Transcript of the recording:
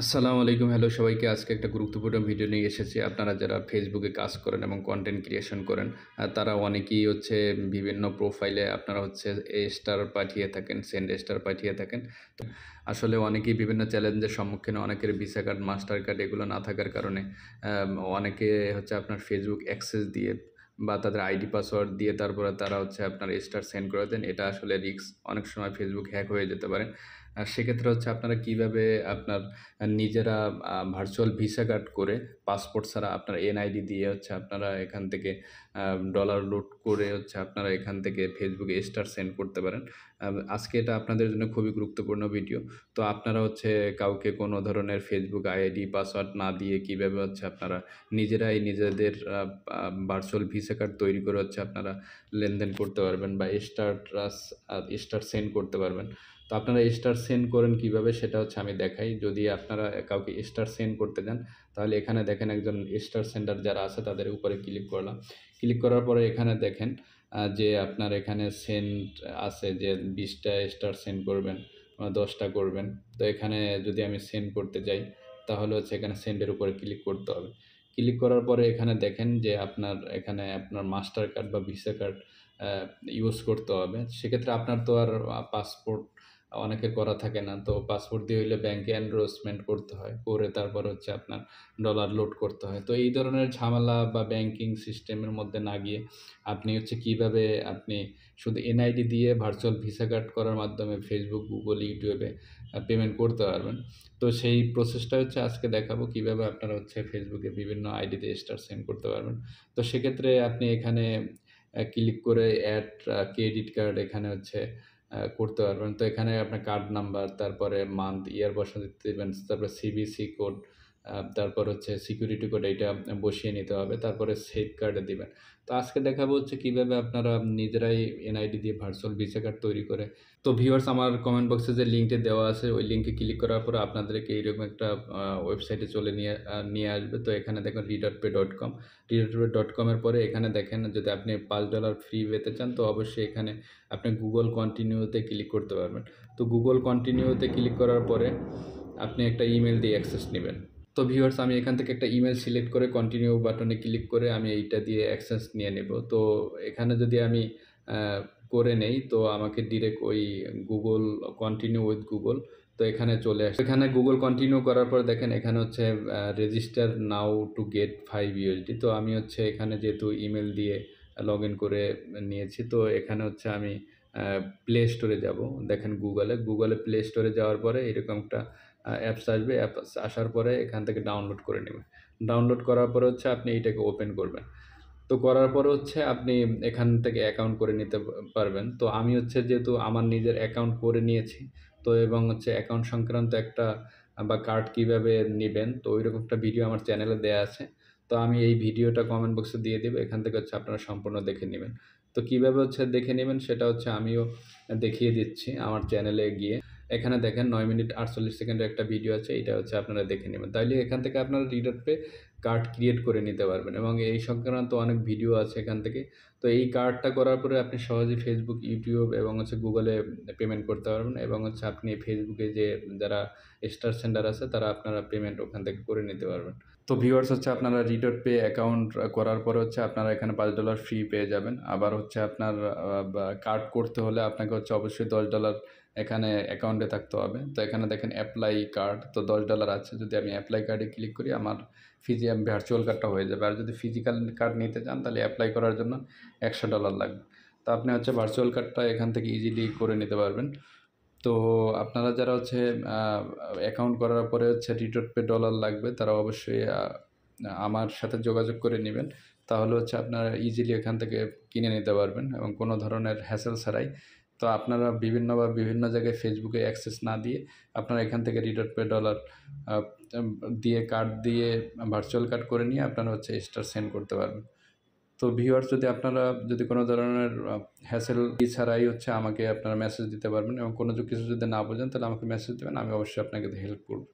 আসসালামু আলাইকুম। হ্যালো সবাইকে। আজকে একটা গুরুত্বপূর্ণ ভিডিও নিয়ে এসেছি। আপনারা যারা ফেসবুকে কাজ করেন এবং কনটেন্ট ক্রিয়েশন করেন, তারা অনেকেই হচ্ছে বিভিন্ন প্রোফাইলে আপনারা হচ্ছে স্টার পাঠিয়ে থাকেন, সেন্ড স্টার পাঠিয়ে থাকেন। তো আসলে অনেকেই বিভিন্ন চ্যালেঞ্জের সম্মুখীন, অনেকের ভিসা কার্ড, মাস্টার কার্ড এগুলো না থাকার কারণে অনেকে হচ্ছে আপনার ফেসবুক অ্যাক্সেস দিয়ে বা তাদের আইডি পাসওয়ার্ড দিয়ে তারপরে তারা হচ্ছে আপনার স্টার সেন্ড করে দেন। এটা আসলে রিস্ক। অনেক সময় ফেসবুক হ্যাক হয়ে যেতে পারে। সেক্ষেত্রে হচ্ছে আপনারা কিভাবে আপনার নিজেরা ভার্চুয়াল ভিসা কার্ড করে পাসপোর্ট ছাড়া আপনার এনআইডি দিয়ে হচ্ছে আপনারা এখান থেকে ডলার লোড করে হচ্ছে আপনারা এখান থেকে ফেসবুকে স্টার সেন্ড করতে পারেন। আজকে এটা আপনাদের জন্য খুবই গুরুত্বপূর্ণ ভিডিও। তো আপনারা হচ্ছে কাউকে কোনো ধরনের ফেসবুক আইডি পাসওয়ার্ড না দিয়ে কিভাবে হচ্ছে আপনারা নিজেরাই নিজেদের ভার্চুয়াল ভিসা কার্ড তৈরি করে হচ্ছে আপনারা লেনদেন করতে পারবেন বা স্টার সেন্ড করতে পারবেন। তো আপনারা স্টার সেন্ড করেন কিভাবে সেটা হচ্ছে আমি দেখাই। যদি আপনারা কাউকে স্টার সেন্ড করতে যান, তাহলে এখানে দেখেন একজন স্টার সেন্ডার যারা আছে তাদের উপরে ক্লিক করলাম। ক্লিক করার পরে এখানে দেখেন যে আপনার এখানে সেন্ড আছে যে ২০ টা স্টার সেন্ড করবেন, ১০ টা করবেন। তো এখানে যদি আমি সেন্ড করতে যাই, তাহলে হচ্ছে এখানে সেন্ডের উপরে ক্লিক করতে হবে। ক্লিক করার পরে এখানে দেখেন যে আপনার এখানে আপনার মাস্টার কার্ড বা ভিসা কার্ড আ ইউজ করতে হবে। সেক্ষেত্রে আপনার তো আর পাসপোর্ট অনেকের করা থাকে না। তো পাসপোর্ট দিয়ে হইলে ব্যাংকে এনরোলসমেন্ট করতে হয়। করে তারপর হচ্ছে আপনার ডলার লোড করতে হয়। তো এই ধরনের ঝামেলা বা ব্যাংকিং সিস্টেমের মধ্যে না গিয়ে আপনি হচ্ছে কিভাবে আপনি শুধু এনআইডি দিয়ে ভার্চুয়াল ভিসা কার্ড করার মাধ্যমে Facebook, Google, YouTube এ পেমেন্ট করতে পারবেন। তো সেই প্রসেসটা হচ্ছে আজকে দেখাবো কিভাবে আপনারা হচ্ছে Facebook এ বিভিন্ন আইডিতে স্টার সেন্ড করতে পারবেন। তো সেক্ষেত্রে আপনি এখানে ক্লিক করে এড ক্রেডিট কার্ড এখানে হচ্ছে করতে পারবেন। তো এখানে আপনার কার্ড নাম্বার, তারপরে মান্থ, ইয়ার বসাতে দিবেন, তারপরে সিভিসি কোড, তারপর হচ্ছে সিকিউরিটি কোড এইটা বসিয়ে নিতে হবে। তারপরে সেভ কার্ডে দিবেন। তো আজকে দেখাবো হচ্ছে কিভাবে আপনারা নিজেরাই এনআইডি দিয়ে ভার্চুয়াল ভিসা কার্ড তৈরি করে। তো ভিউয়ার্স, আমার কমেন্ট বক্সে যে লিঙ্কটি দেওয়া আছে ওই লিঙ্কে ক্লিক করার পরে আপনাদেরকে এইরকম একটা ওয়েবসাইটে চলে নিয়ে আসবে। তো এখানে দেখুন redotpay.com। redotpay.com এর পরে এখানে দেখেন যদি আপনি $5 ফ্রি পেতে চান তো অবশ্যই এখানে আপনি গুগল কন্টিনিউতে ক্লিক করতে পারবেন। তো গুগল কন্টিনিউতে ক্লিক করার পরে আপনি একটা ইমেল দিয়ে অ্যাক্সেস নিবেন। তো ভিউয়ার্স, আমি এখান থেকে একটা ইমেল সিলেক্ট করে কন্টিনিউ বাটনে ক্লিক করে আমি এইটা দিয়ে অ্যাক্সেস নিয়ে নেব। তো এখানে যদি আমি আ করে নেই তো আমাকে ডিরেক্ট ওই গুগল কন্টিনিউ উইথ গুগল তো এখানে চলে আসে। এখানে গুগল কন্টিনিউ করার পর দেখেন এখানে হচ্ছে রেজিস্টার নাও টু গেট $5। তো আমি হচ্ছে এখানে যেহেতু ইমেল দিয়ে লগইন করে নিয়েছি তো এখানে হচ্ছে আমি আ প্লে স্টোরে যাবো। দেখেন গুগলে প্লে স্টোরে যাওয়ার পরে এরকম একটা অ্যাপস আসবে। অ্যাপস আসার পরে এখান থেকে ডাউনলোড করে নেবেন। ডাউনলোড করার পরে হচ্ছে আপনি এইটাকে ওপেন করবেন। তো করার পরে হচ্ছে আপনি এখান থেকে অ্যাকাউন্ট করে নিতে পারবেন। তো আমি হচ্ছে যেহেতু আমার নিজের অ্যাকাউন্ট করে নিয়েছি, তো এবং হচ্ছে অ্যাকাউন্ট সংক্রান্ত একটা বা কার্ড কিভাবে নিবেন, তো ঐরকম একটা ভিডিও আমার চ্যানেলে দেয়া আছে। তো আমি এই ভিডিওটা কমেন্ট বক্সে দিয়ে দিব। এখান থেকে হচ্ছে আপনারা সম্পূর্ণ দেখে নিবেন। তো কিভাবে হচ্ছে দেখে নিবেন সেটা হচ্ছে আমিও দেখিয়ে দিচ্ছি আমার চ্যানেলে গিয়ে। এখানে দেখেন ৯ মিনিট ৪৮ সেকেন্ডের একটা ভিডিও আছে। এইটা হচ্ছে আপনারা দেখে নিবেন। তাইলে এখান থেকে আপনারা redotpay কার্ড ক্রিয়েট করে নিতে পারবেন এবং এই সংক্রান্ত অনেক ভিডিও আছে এখান থেকে। তো এই কার্ডটা করার পরে আপনি সহজেই Facebook, YouTube এবং হচ্ছে Google এ পেমেন্ট করতে পারবেন এবং হচ্ছে আপনি Facebook এ যে যারা স্টার সেন্ডার আছে তারা আপনারা পেমেন্ট ওখান থেকে করে নিতে পারবেন। তো ভিউয়ার্স, হচ্ছে আপনারা redotpay অ্যাকাউন্ট করার পরে হচ্ছে আপনারা এখানে $5 ফ্রি পেয়ে যাবেন। আবার হচ্ছে আপনার কার্ড করতে হলে আপনাকে হচ্ছে অবশ্যই $10 এখানে অ্যাকাউন্টে থাকতে হবে। তো এখানে দেখেন এপ্লাই কার্ড তো $10 আছে। যদি আমি এপ্লাই কার্ডে ক্লিক করি আমার ভার্চুয়াল কার্ডটা হয়ে যাবে। আর যদি ফিজিক্যাল কার্ড নিতে চান তাহলে এপ্লাই করার জন্য $100 লাগবে। তো আপনি হচ্ছে ভার্চুয়াল কার্ডটা এখান থেকে ইজিলি করে নিতে পারবেন। তো আপনারা যারা হচ্ছে আ অ্যাকাউন্ট করার পরে হচ্ছে redotpay ডলার লাগবে তারা অবশ্যই আমার সাথে যোগাযোগ করে নিবেন। তাহলে হচ্ছে আপনারা ইজিলি এখান থেকে কিনে নিতে পারবেন এবং কোনো ধরনের হ্যাসেল ছাড়াই। তো আপনারা বিভিন্ন জায়গায় Facebook এ অ্যাক্সেস না দিয়ে আপনারা এখান থেকে redotpay ডলার আ এম দিয়ে কার্ড দিয়ে ভার্চুয়াল কার্ড করে নিয়ে আপনারা হচ্ছে স্টার সেন্ড করতে পারবেন। তো ভিউয়ার্স, যদি কোনো ধরনের হ্যাসেল ছাড়াই হচ্ছে আমাকে আপনারা মেসেজ দিতে পারবেন এবং কোনো কিছু যদি না বোঝেন তাহলে আমাকে মেসেজ দিবেন। আমি অবশ্যই আপনাকে হেল্প করব।